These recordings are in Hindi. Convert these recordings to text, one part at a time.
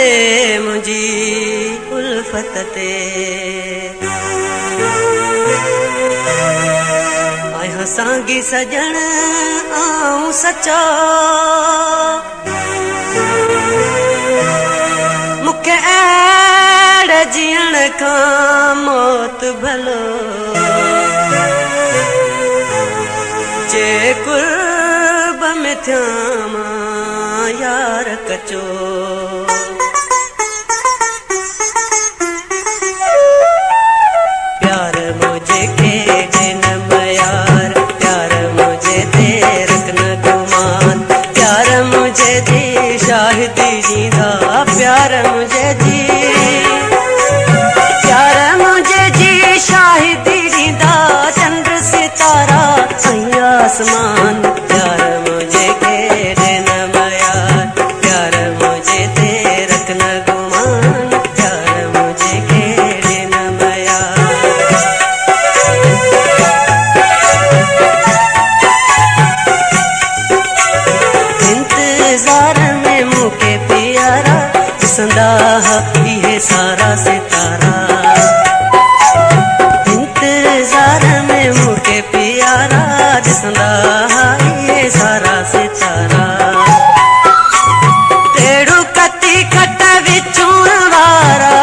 मुझी उल्फत ते आय हसांगी सजण आऊं सच्चा मुखे ऐड़ जीअण खां मौत भलो जे कुर्ब में थियां मां यार कचो प्यार मुझे के दिन यार प्यार मुझे दे रखना गुमान प्यार मुझे दी शाहिदी जीदा प्यार मुझे जी प्यार मुझे जी शाहिदी जीदा चंद्र सितारा आसमान प्यार मुझे के देना यार प्यार मुझे दे रखना गुमान प्यार मुझे के देना यार इंतजार में मुके प्यारा संदा ये सारा सितारा इंतजार में मुके प्यारा संदा ये सारा सितारा तेड़ू कती खट विचूं वारा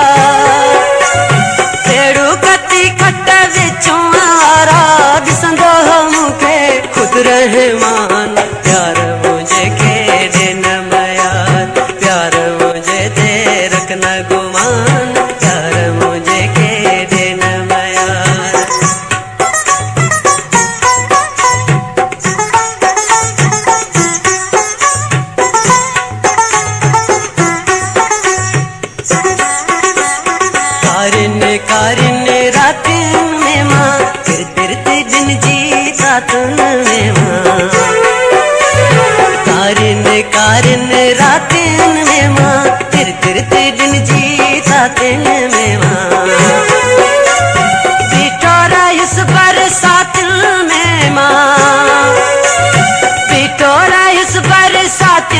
तेड़ू कती खट विचूं वारा दिसंदो मुखे खुद रहमान प्यार मुझे के देना यार प्यार मुझे दे रखना गुमान प्यार मुझे के देना यार कारिन रातिन में मां फिर फिरते दिन जी रातन में मां कारिन रातिन में मां फिर फिरते दिन जी रातन में मां बिटोरा इस बरसात में मां बिटोरा इस बरसात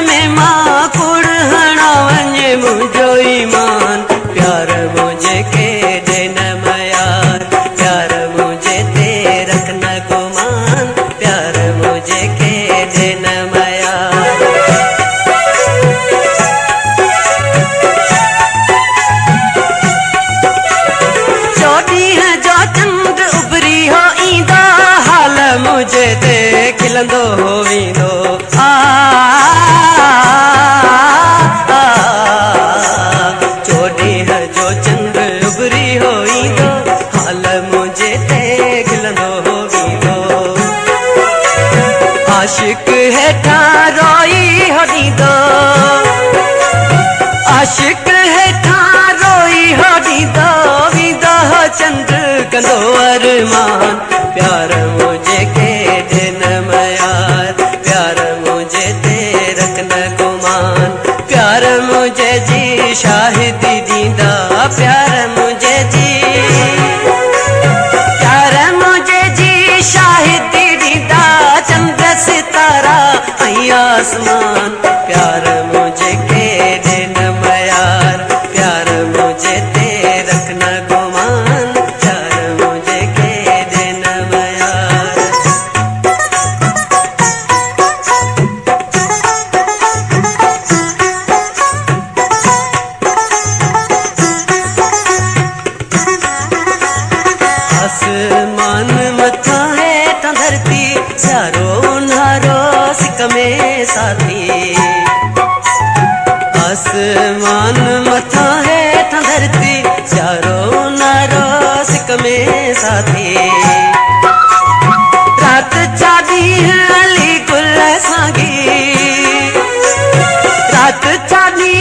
में मां कुड़हना वञे मुझो ईमान प्यार मुझे के देना यार प्यार मुझे दे रखना गुमान प्यार मुझे के देना यार चोटी है जो चंद्र उभरी हो ईंदा हाल मुझे दे खिलंदो हो वींदो चोटी है जो चंद्र उभरी हो ईंदो हाल मुझे ते खिलंदो हो वींदो आशिक हेठा रोई हो ॾींदो आशिक हेठा रोई हो ॾींदो वींदो चंद्र कंदो अरमान प्यार मुझे के देना यार प्यार मुझे दे रखना गुमान प्यार मुझे जी शाहिदी दीदा प्यार मुझे जी प्यार मुझे जी शाहिदी दीदा चंद्र सितारा आसमान प्यार मुझे के देना यार प्यार मुझे दे रखना गुमान प्यार मुझे के देना यार आसमान मथा है तो धरती चारों नारो सिक में साथी आसमान मथा है तो धरती चारों नारो सिक में साथी रात चादी अली गुल सांगी रात चादी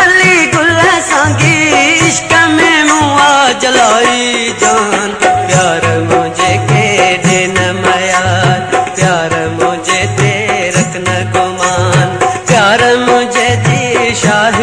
अली गुल सांगी इश्क में मुआ जलाई जान प्यार मुझे के देना यार प्यार मुझे दे रखना गुमान प्यार मुझे दी शाह